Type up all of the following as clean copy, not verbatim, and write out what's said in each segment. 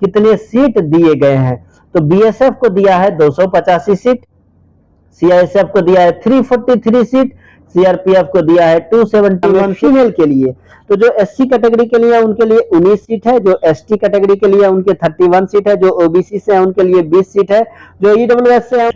कितने सीट दिए गए हैं। तो बीएसएफ को दिया है 285 सीट, सीआईएसएफ को दिया है 343 सीट, सीआरपीएफ को दिया है 271 फीमेल के लिए। तो जो एससी कैटेगरी के लिए उनके लिए 19 सीट है, जो एसटी कैटेगरी के लिए उनके 31 सीट है, जो ओबीसी से है उनके लिए 20 सीट है, जो ईडब्ल्यूएस से है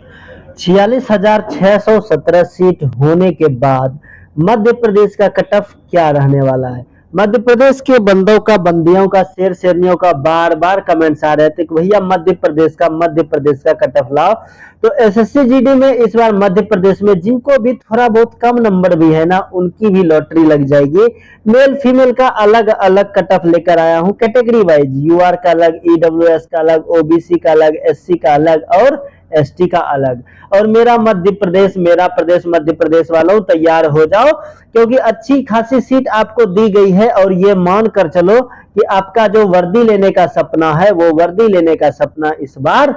46,617 सीट होने के बाद मध्य प्रदेश का कट ऑफ क्या रहने वाला है। मध्य प्रदेश के बंदों का, बंदियों का, शेर शेरनियों का बार बार कमेंट्स आ रहे थे कि भैया मध्य प्रदेश का कट ऑफ लाओ। तो एसएससी जीडी में इस बार मध्य प्रदेश में जिनको भी थोड़ा बहुत कम नंबर भी है ना, उनकी भी लॉटरी लग जाएगी। मेल फीमेल का अलग अलग कट ऑफ लेकर आया हूं कैटेगरी वाइज, यूआर का अलग, ईडब्ल्यूएस का अलग, ओबीसी का अलग, एससी का अलग और एसटी का अलग। और मेरा प्रदेश मध्य प्रदेश वालों तैयार हो जाओ, क्योंकि अच्छी खासी सीट आपको दी गई है। और ये मान कर चलो कि आपका जो वर्दी लेने का सपना है, वो वर्दी लेने का सपना इस बार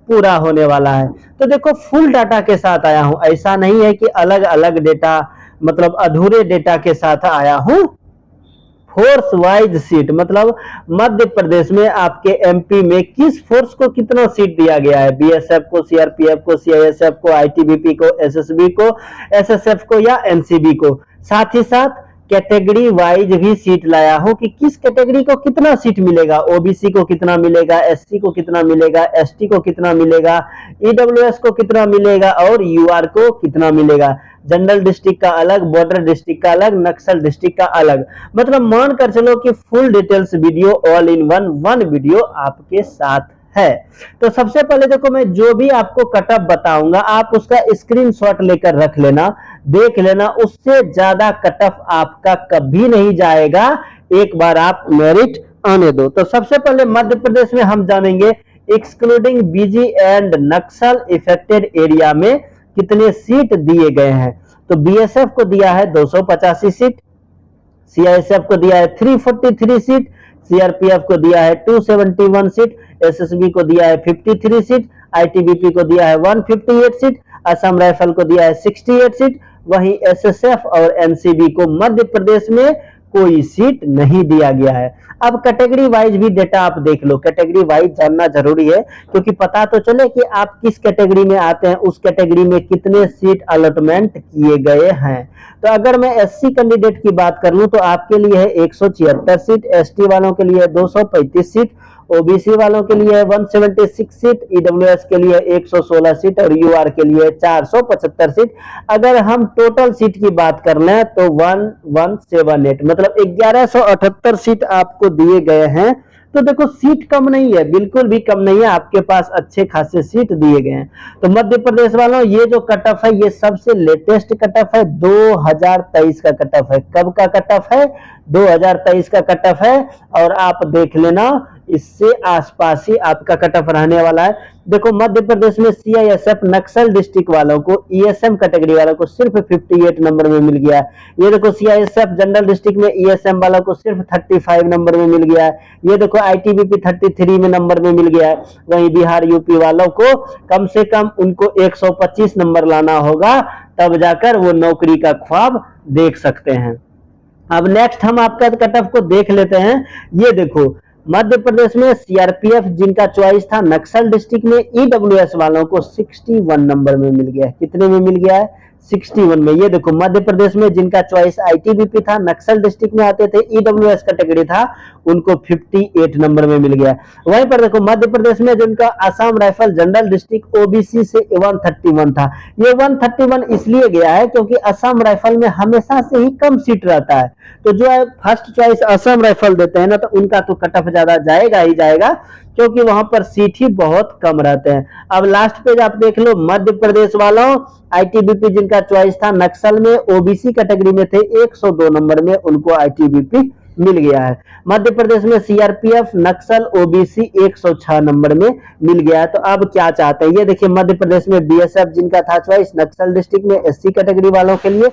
पूरा होने वाला है। तो देखो फुल डाटा के साथ आया हूं, ऐसा नहीं है कि अलग अलग डेटा, मतलब अधूरे डेटा के साथ आया हूं। फोर्स वाइज सीट, मतलब मध्य प्रदेश में आपके एमपी में किस फोर्स को कितना सीट दिया गया है, बीएसएफ को, सीआरपीएफ को, सीआईएसएफ को, आईटीबीपी को, एसएसबी को, एसएसएफ को या एनसीबी को। साथ ही साथ कैटेगरी वाइज भी सीट लाया हूं कि किस कैटेगरी को कितना सीट मिलेगा, ओबीसी को कितना मिलेगा, एससी को कितना मिलेगा, एसटी को कितना मिलेगा, ईडब्ल्यूएस को कितना मिलेगा और यूआर को कितना मिलेगा। जनरल डिस्ट्रिक्ट का अलग, बॉर्डर डिस्ट्रिक्ट का अलग, नक्सल डिस्ट्रिक्ट का अलग। मतलब मान कर चलो कि full details video all in one video आपके साथ है। तो सबसे पहले देखो, मैं जो भी आपको कट ऑफ बताऊंगा आप उसका स्क्रीनशॉट लेकर रख लेना, देख लेना। उससे ज्यादा कट ऑफ आपका कभी नहीं जाएगा, एक बार आप मेरिट आने दो। तो सबसे पहले मध्य प्रदेश में हम जानेंगे excluding BG and Naxal affected area में कितने सीट दिए गए हैं। तो बीएसएफ को दिया है 285 सीट, सीआईएसएफ को दिया है 343 सीट, सीआरपीएफ को दिया है 271 सीट, एसएसबी को दिया है 53 सीट, आईटीबीपी को दिया है 158 सीट, असम राइफल को दिया है 68 सीट। वहीं एसएसएफ और एनसीबी को मध्य प्रदेश में कोई सीट नहीं दिया गया है। अब कैटेगरी वाइज भी डेटा आप देख लो, कैटेगरी वाइज जानना जरूरी है, क्योंकि पता तो चले कि आप किस कैटेगरी में आते हैं, उस कैटेगरी में कितने सीट अलॉटमेंट किए गए हैं। तो अगर मैं एससी कैंडिडेट की बात कर लूं तो आपके लिए है 176 सीट, एसटी वालों के लिए 235 सीट, ओबीसी वालों के लिए 176 सीट, ईडब्ल्यूएस के लिए 116 सीट और यूआर के लिए 475 सीट। अगर हम टोटल सीट की बात कर लें तो 1178, मतलब 1178 सीट आपको दिए गए हैं। तो देखो सीट कम नहीं है, बिल्कुल भी कम नहीं है, आपके पास अच्छे खासे सीट दिए गए हैं। तो मध्य प्रदेश वालों ये जो कट ऑफ है ये सबसे लेटेस्ट कट ऑफ है, 2023 का कट ऑफ है। कब का कट ऑफ है? 2023 का कट ऑफ है। और आप देख लेना इससे आसपास ही आपका कट ऑफ रहने वाला है। देखो मध्य प्रदेश में सीआईएसएफ नक्सल डिस्ट्रिक्ट वालों को, ईएसएम कैटेगरी वालों को सिर्फ 58 नंबर में मिल गया है। ये देखो सीआईएसएफ जनरल डिस्ट्रिक्ट में ईएसएम वालों को सिर्फ 35 नंबर में मिल गया है। ये देखो आईटीबीपी 33 में नंबर में मिल गया है। वहीं बिहार यूपी वालों को कम से कम उनको 125 नंबर लाना होगा, तब जाकर वो नौकरी का ख्वाब देख सकते हैं। अब नेक्स्ट हम आपका कट ऑफ को देख लेते हैं। ये देखो मध्य प्रदेश में सीआरपीएफ जिनका चॉइस था नक्सल डिस्ट्रिक्ट में, ईडब्ल्यूएस वालों को 61 नंबर में मिल गया है। कितने में मिल गया है? 61 में। ये देखो मध्य प्रदेश में जिनका चॉइस आईटीबीपी था, नक्सल डिस्ट्रिक्ट में आते थे, ईडब्ल्यूएस कैटेगरी था, उनको 58 नंबर में मिल गया। वहीं पर देखो मध्य प्रदेश में जिनका Assam rifle general district OBC से 131 था। ये 131 इसलिए गया है क्योंकि असम राइफल में हमेशा से ही कम सीट रहता है। तो जो है फर्स्ट चॉइस असम राइफल देते हैं ना, तो उनका तो कट ऑफ ज्यादा जाएगा ही जाएगा, क्योंकि वहां पर सीट ही बहुत कम रहते हैं। अब लास्ट पेज आप देख लो, मध्य प्रदेश वालों आईटीबीपी जिनका चॉइस था नक्सल में, ओबीसी कैटेगरी में थे, 102 नंबर में उनको आईटीबीपी मिल गया है। मध्य प्रदेश में सीआरपीएफ नक्सल ओबीसी 106 नंबर में मिल गया है। तो अब क्या चाहते हैं, ये देखिए मध्य प्रदेश में बीएसएफ जिनका था चॉइस नक्सल डिस्ट्रिक्ट में, एससी कैटेगरी वालों के लिए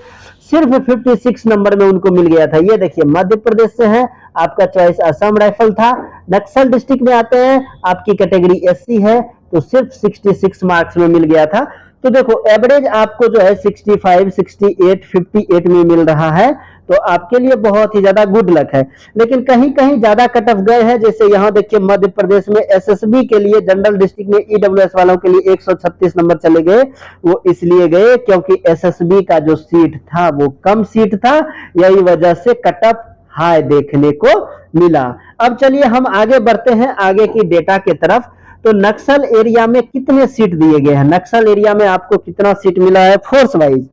सिर्फ 56 नंबर में उनको मिल गया था। ये देखिए मध्य प्रदेश से है, आपका चॉइस असम राइफल था, नक्सल डिस्ट्रिक्ट में आते हैं, आपकी कैटेगरी एससी है, तो सिर्फ 66 मार्क्स में मिल गया था। तो देखो एवरेज आपको जो है 65, 68, 58 में मिल रहा है। तो आपके लिए बहुत ही ज्यादा गुड लक है। लेकिन कहीं कहीं ज्यादा कट ऑफ गए हैं, जैसे यहाँ देखिए मध्य प्रदेश में एसएसबी के लिए जनरल डिस्ट्रिक्ट में ईडब्ल्यूएस वालों के लिए 136 नंबर चले गए। वो इसलिए गए क्योंकि एसएसबी का जो सीट था वो कम सीट था, यही वजह से कट ऑफ हाई देखने को मिला। अब चलिए हम आगे बढ़ते हैं आगे की डेटा के तरफ। तो नक्सल एरिया में कितने सीट दिए गए हैं, नक्सल एरिया में आपको कितना सीट मिला है फोर्स वाइज।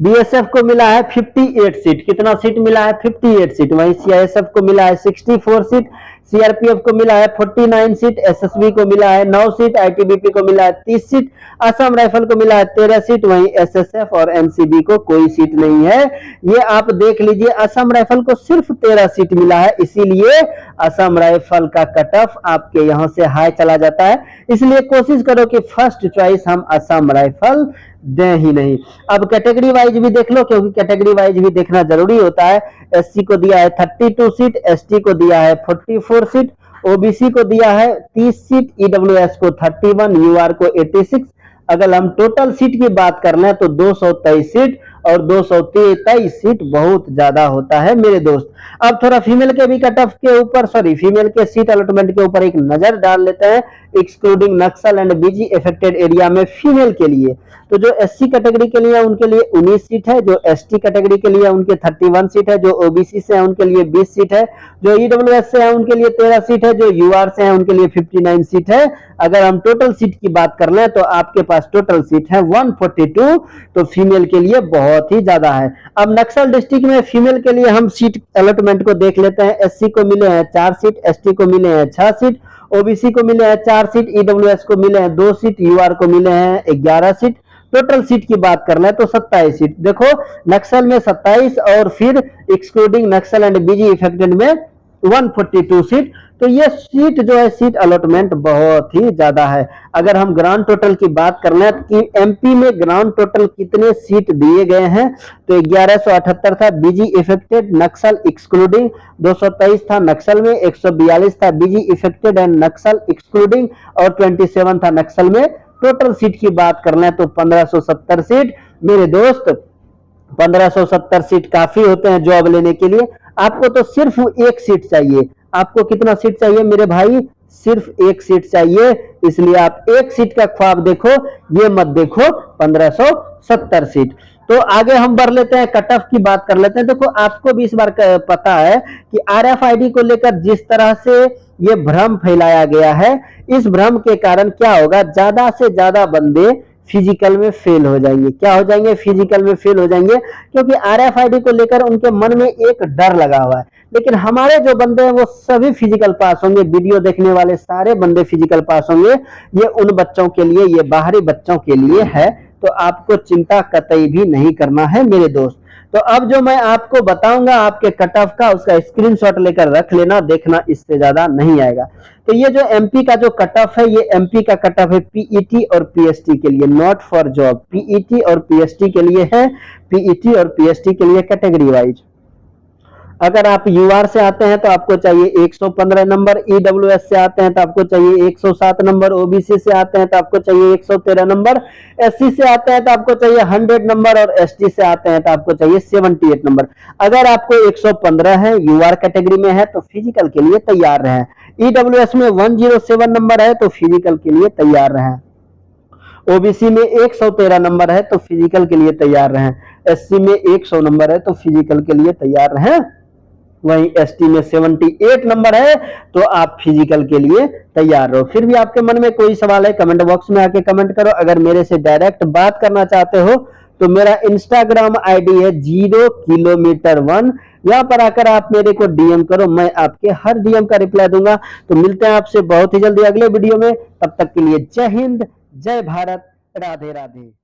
बीएसएफ को मिला है 58 सीट, कितना सीट मिला है 58 सीट। वहीं सीआईएसएफ को मिला है 64 सीट, सीआरपीएफ को मिला है 49 सीट, एसएसबी को मिला है 9 सीट, आईटीबीपी को मिला है 30 सीट, असम राइफल को मिला है 13 सीट, वहीं एसएसएफ और एनसीबी को कोई सीट नहीं है। ये आप देख लीजिए, असम राइफल को सिर्फ 13 सीट मिला है, इसीलिए असम राइफल का कट ऑफ आपके यहां से हाई चला जाता है। इसलिए कोशिश करो कि फर्स्ट चॉइस हम असम राइफल दें ही नहीं। अब कैटेगरी वाइज भी देख लो, क्योंकि कैटेगरी वाइज भी देखना जरूरी होता है। एससी को दिया है 32 सीट, एसटी को दिया है 44 सीट, ओबीसी को दिया है 30 सीट, ईडब्ल्यूएस को 31, यूआर को 86। अगर हम टोटल सीट की बात कर लें तो 223 सीट, और 223 सीट बहुत ज्यादा होता है मेरे दोस्त। अब थोड़ा फीमेल के भी कट ऑफ के ऊपर, सॉरी फीमेल के सीट अलॉटमेंट के ऊपर एक नजर डाल लेते हैं, excluding Naxal and BG affected area में फीमेल के लिए। तो जो एससी कैटेगरी के लिए उनके लिए 19 सीट है, जो एसटी कैटेगरी के लिए उनके 31 सीट है, जो ओबीसी से है उनके लिए 20 सीट है, जो ईडब्ल्यूएस से है उनके लिए 13 सीट है, जो यूआर से है उनके लिए 59 सीट है। अगर हम टोटल सीट की बात कर लें तो आपके पास टोटल सीट है 142, तो फीमेल के लिए बहुत ही ज्यादा है। अब नक्सल डिस्ट्रिक्ट में फीमेल के लिए हम सीट अलॉटमेंट को देख लेते हैं। एससी को मिले हैं 4 सीट, एसटी को मिले हैं 6 सीट, ओबीसी को मिले हैं 4 सीट, ईडब्ल्यूएस को मिले हैं 2 सीट, यूआर को मिले हैं 11 सीट। टोटल सीट की बात कर ले तो 27 सीट। देखो नक्सल में 27 और फिर excluding Naxal and BG affected में 142 सीट। तो ये सीट जो है सीट अलॉटमेंट बहुत ही ज्यादा है। अगर हम ग्रांड टोटल की बात कर लें कि एमपी में ग्रांड टोटल कितने सीट दिए गए हैं तो 1178 था बीजी इफेक्टेड, नक्सल एक्सक्लूडिंग 223 था, नक्सल में 142 था बीजी इफेक्टेड एंड नक्सल एक्सक्लूडिंग, और 27 था नक्सल में। टोटल सीट की बात कर लें तो 1570 सीट मेरे दोस्त। 1570 सीट काफी होते हैं जॉब लेने के लिए। आपको तो सिर्फ एक सीट चाहिए। आपको कितना सीट चाहिए मेरे भाई, सिर्फ एक सीट चाहिए। इसलिए आप एक सीट का ख्वाब देखो, ये मत देखो 1570 सीट। तो आगे हम बढ़ लेते हैं, कट ऑफ की बात कर लेते हैं। देखो आपको भी इस बार पता है कि आरएफआईडी को लेकर जिस तरह से ये भ्रम फैलाया गया है, इस भ्रम के कारण क्या होगा, ज्यादा से ज्यादा बंदे फिजिकल में फेल हो जाएंगे। क्या हो जाएंगे, फिजिकल में फेल हो जाएंगे, क्योंकि आरएफआईडी को लेकर उनके मन में एक डर लगा हुआ है। लेकिन हमारे जो बंदे हैं वो सभी फिजिकल पास होंगे, वीडियो देखने वाले सारे बंदे फिजिकल पास होंगे। ये उन बच्चों के लिए, ये बाहरी बच्चों के लिए है, तो आपको चिंता कतई भी नहीं करना है मेरे दोस्त। तो अब जो मैं आपको बताऊंगा आपके कट ऑफ का, उसका स्क्रीनशॉट लेकर रख लेना, देखना इससे ज्यादा नहीं आएगा। तो ये जो एमपी का जो कट ऑफ है, ये एमपी का कट ऑफ है पीईटी और पीएसटी के लिए, नॉट फॉर जॉब। पीईटी और पीएसटी के लिए है, पीईटी और पीएसटी के लिए कैटेगरी वाइज। अगर आप यूआर से आते हैं तो आपको चाहिए 115 नंबर, ईडब्ल्यूएस से आते हैं तो आपको चाहिए 107 नंबर, ओबीसी से आते हैं तो आपको चाहिए 113 नंबर, एससी से आते हैं तो आपको चाहिए 100 नंबर, और एसटी से आते हैं तो आपको चाहिए 78 नंबर। अगर आपको 115 है, यूआर कैटेगरी में है, तो फिजिकल के लिए तैयार रहें। ईडब्ल्यूएस में 107 नंबर है तो फिजिकल के लिए तैयार रहें। ओबीसी में 113 नंबर है तो फिजिकल के लिए तैयार रहें। एससी में 100 नंबर है तो फिजिकल के लिए तैयार रहें। वहीं एसटी में 78 नंबर है तो आप फिजिकल के लिए तैयार रहो। फिर भी आपके मन में कोई सवाल है कमेंट बॉक्स में आके कमेंट करो। अगर मेरे से डायरेक्ट बात करना चाहते हो तो मेरा इंस्टाग्राम आईडी है 0 किलोमीटर 1, यहाँ पर आकर आप मेरे को डीएम करो, मैं आपके हर डीएम का रिप्लाई दूंगा। तो मिलते हैं आपसे बहुत ही जल्दी अगले वीडियो में, तब तक के लिए जय हिंद, जय भारत, राधे राधे।